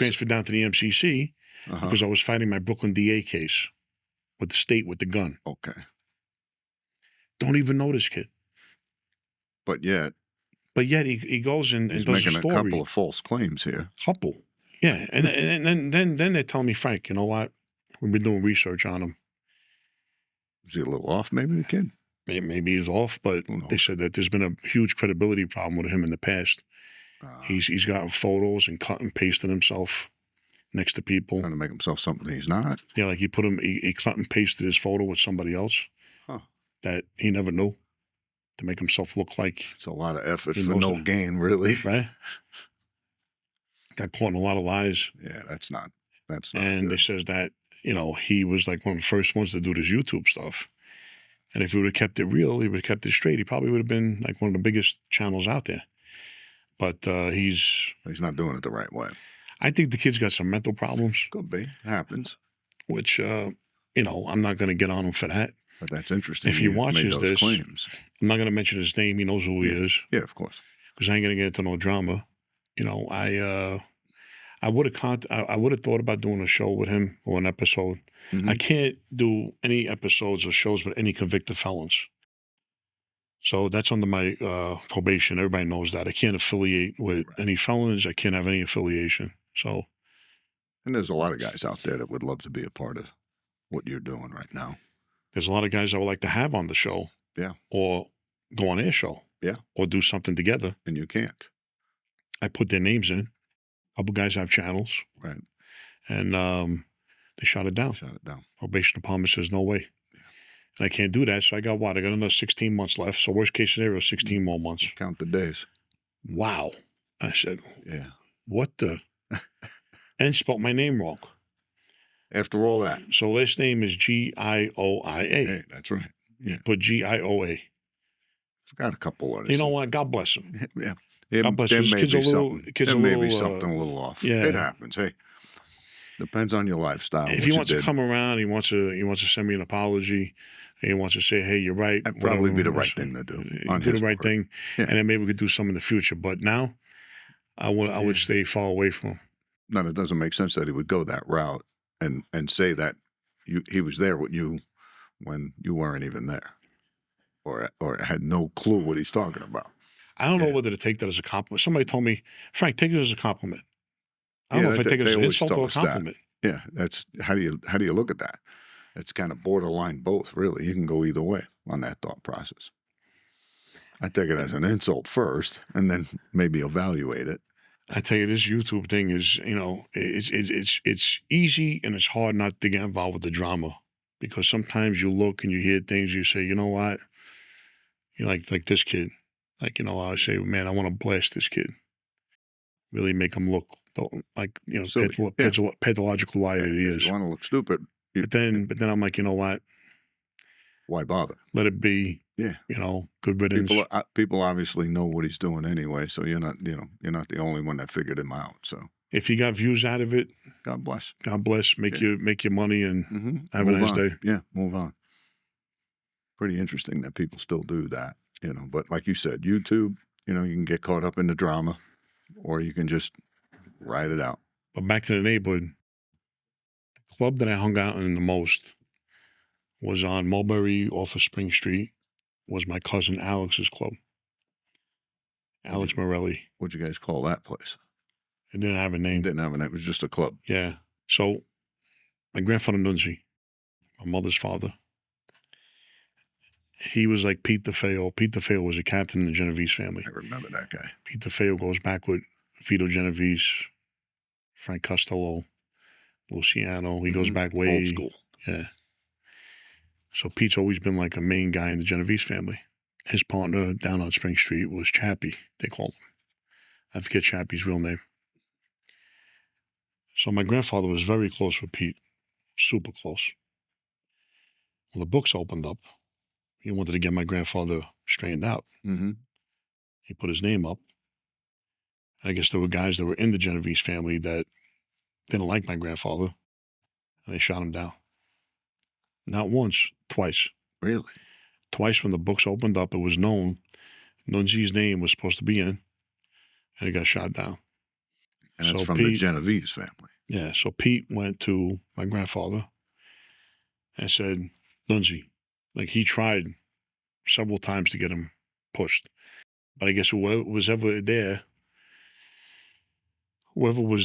transferred down to the MCC because I was fighting my Brooklyn DA case with the state with the gun. Okay. Don't even know this kid. But yet he goes and he's does making a story. a couple of false claims here. Couple. Yeah. And then they tell me, Frank, you know what? We've been doing research on him. Is he a little off, maybe, the kid? Maybe he's off, but they said that there's been a huge credibility problem with him in the past. He's gotten photos and cut and pasted himself next to people. Trying to make himself something he's not. Yeah, like he cut and pasted his photo with somebody else that he never knew to make himself look like. It's a lot of effort for no gain, really. Right? Got caught in a lot of lies. Yeah, that's not And good. they says that, he was like one of the first ones to do this YouTube stuff. And if he would have kept it real, he would have kept it straight, he probably would have been like one of the biggest channels out there. But he's not doing it the right way. I think the kid's got some mental problems. Could be. It happens. Which, I'm not going to get on him for that. But that's interesting. If he watches this, claims. I'm not going to mention his name. He knows who he is. Yeah, of course. Because I ain't going to get into no drama. I would have thought about doing a show with him or an episode. Mm-hmm. I can't do any episodes or shows with any convicted felons. So that's under my probation. Everybody knows that. I can't affiliate with any felons. I can't have any affiliation. So, and there's a lot of guys out there that would love to be a part of what you're doing right now. There's a lot of guys I would like to have on the show. Yeah. Or go on their show. Yeah. Or do something together. And you can't. I put their names in. A couple guys have channels. Right. And they shot it down. Probation department says no way. Yeah. And I can't do that. So I got what? I got another 16 months left. So worst case scenario, 16 more months. Count the days. Wow. I said, yeah. What the? And spelled my name wrong. After all that. So last name is Gioia. Hey, that's right. Yeah. Put Gioia. It's got a couple others. You know what? God bless him. Yeah. God bless him. There may be something a little off. Yeah. It happens. Hey, depends on your lifestyle. If he wants to come around, he wants to send me an apology. He wants to say, hey, you're right. That'd probably be the right thing to do. Do the right thing. Yeah. And then maybe we could do some in the future. But now, I would stay far away from him. No, it doesn't make sense that he would go that route and say that he was there with you when you weren't even there, or had no clue what he's talking about. I don't know whether to take that as a compliment. Somebody told me, Frank, take it as a compliment. I don't know if I take it as an insult or a compliment. Yeah, that's how do you look at that? It's kind of borderline both, really. You can go either way on that thought process. I take it as an insult first, and then maybe evaluate it. I tell you, this YouTube thing is, it's easy and it's hard not to get involved with the drama, because sometimes you look and you hear things, you say, you know what, you like this kid, I say, man, I want to blast this kid, really make him look like pathological liar that he is. You want to look stupid, but then I'm like, you know what? Why bother? Let it be. Yeah. Good riddance. People obviously know what he's doing anyway, so you're not the only one that figured him out. So if you got views out of it, God bless. God bless. Make your money and have a nice day. Yeah, move on. Pretty interesting that people still do that, But like you said, YouTube, you can get caught up in the drama, or you can just ride it out. But back to the neighborhood, the club that I hung out in the most was on Mulberry off of Spring Street. Was my cousin Alex's club. Alex Morelli. What'd you guys call that place? It didn't have a name. It was just a club. Yeah. So my grandfather Nunzi, my mother's father, he was like Pete DeFeo. Pete DeFeo was a captain in the Genovese family. I remember that guy. Pete DeFeo goes back with Vito Genovese, Frank Costello, Luciano. He goes back way. Old school. Yeah. So Pete's always been like a main guy in the Genovese family. His partner down on Spring Street was Chappie, they called him. I forget Chappie's real name. So my grandfather was very close with Pete, super close. When the books opened up, he wanted to get my grandfather straightened out. Mm-hmm. He put his name up. And I guess there were guys that were in the Genovese family that didn't like my grandfather, and they shot him down. Not once, twice. Really? Twice when the books opened up, it was known Nunzi's name was supposed to be in, and he got shot down. And it's So from the Pete, Genovese family. yeah. So Pete went to my grandfather and said, Lindsay, like he tried several times to get him pushed. But I guess whoever was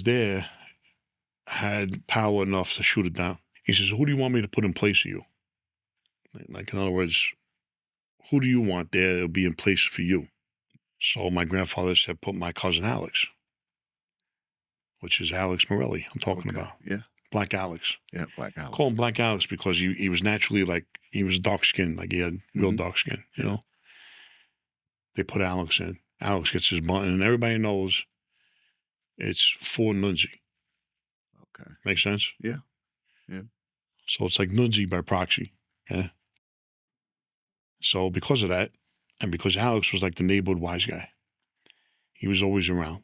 there had power enough to shoot it down. He says, who do you want me to put in place of you? Like, in other words, who do you want there to be in place for you? So my grandfather said, put my cousin Alex, which is Alex Morelli I'm talking about. Yeah. Black Alex. Yeah, Black Alex. Call him Black Alex because he was naturally like, he was dark skinned, like he had real dark skin, you know? They put Alex in. Alex gets his button, and everybody knows it's for Nunzi. Okay. Make sense? Yeah. Yeah. So it's like Nunzi by proxy. Yeah. So because of that, and because Alex was like the neighborhood wise guy, he was always around.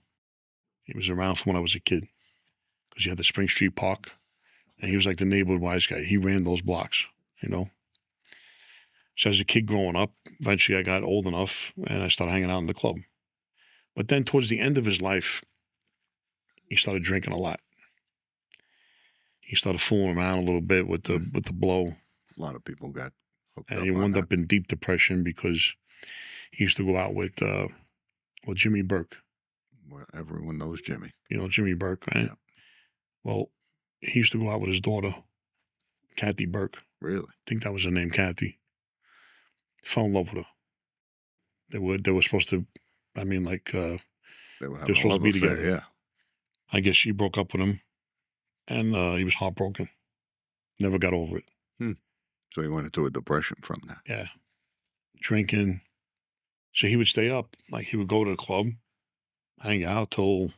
He was around from when I was a kid because you had the Spring Street Park, and he was like the neighborhood wise guy. He ran those blocks, you know? So as a kid growing up, eventually I got old enough and I started hanging out in the club. But then towards the end of his life, he started drinking a lot. He started fooling around a little bit with the blow. A lot of people got hooked And up he on wound that. up in deep depression because he used to go out with Jimmy Burke. Well, everyone knows Jimmy. You know Jimmy Burke, right? Yeah. Well, he used to go out with his daughter, Kathy Burke. Really? I think that was her name, Kathy. Fell in love with her. They were supposed to, I mean, like, They were they're having a supposed love to be affair, together. yeah. I guess she broke up with him, and he was heartbroken. Never got over it. So he went into a depression from that. Yeah. Drinking. So he would stay up. Like, he would go to the club, hang out till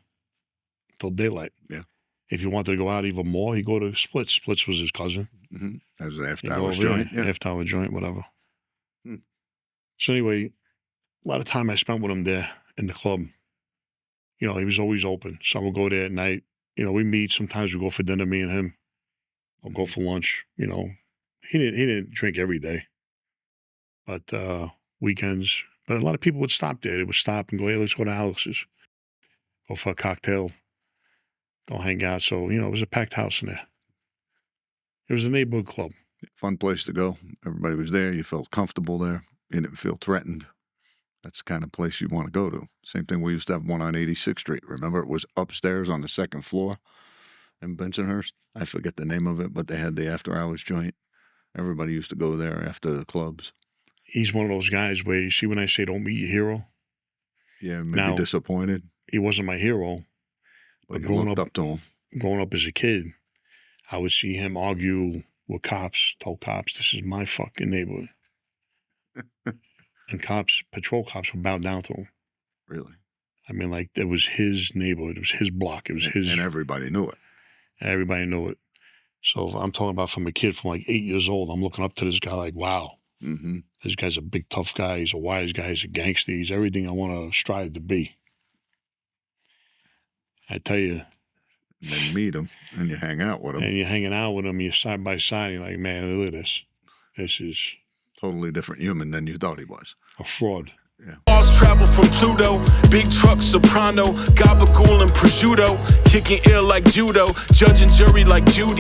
daylight. Yeah. If he wanted to go out even more, he'd go to Splits. Splits was his cousin. Mm-hmm. That was an He'd after-hours go over joint. there, Yeah. After-hour joint, whatever. Hmm. So anyway, a lot of time I spent with him there in the club. You know, he was always open. So I would go there at night. You know, we meet. Sometimes we go for dinner, me and him. I'll go for lunch. You know, he didn't drink every day, but weekends. But a lot of people would stop there. They would stop and go, hey, let's go to Alex's. Go for a cocktail. Go hang out. So, you know, it was a packed house in there. It was a neighborhood club. Fun place to go. Everybody was there. You felt comfortable there. You didn't feel threatened. That's the kind of place you want to go to. Same thing, we used to have one on 86th Street. Remember, it was upstairs on the second floor in Bensonhurst. I forget the name of it, but they had the after-hours joint. Everybody used to go there after the clubs. He's one of those guys where, you see when I say don't meet your hero? Yeah, maybe Now, disappointed, he wasn't my hero. but you growing looked up to him. Growing up as a kid, I would see him argue with cops, told cops, this is my fucking neighborhood. And patrol cops would bow down to him. Really? I mean, like, it was his neighborhood. It was his block. It was his. And everybody knew it. Everybody knew it. So I'm talking about from a kid from like 8 years old, I'm looking up to this guy like, wow, Mm-hmm. this guy's a big, tough guy. He's a wise guy. He's a gangster. He's everything I want to strive to be. I tell you. And then you meet him and you hang out with him. And you're hanging out with him. You're side by side. You're like, man, look at this. This is Totally different human than you thought he was. a fraud. Yeah. Balls travel from Pluto, big truck soprano, gabagool and prosciutto, kicking ill like judo, judge and jury like Judy.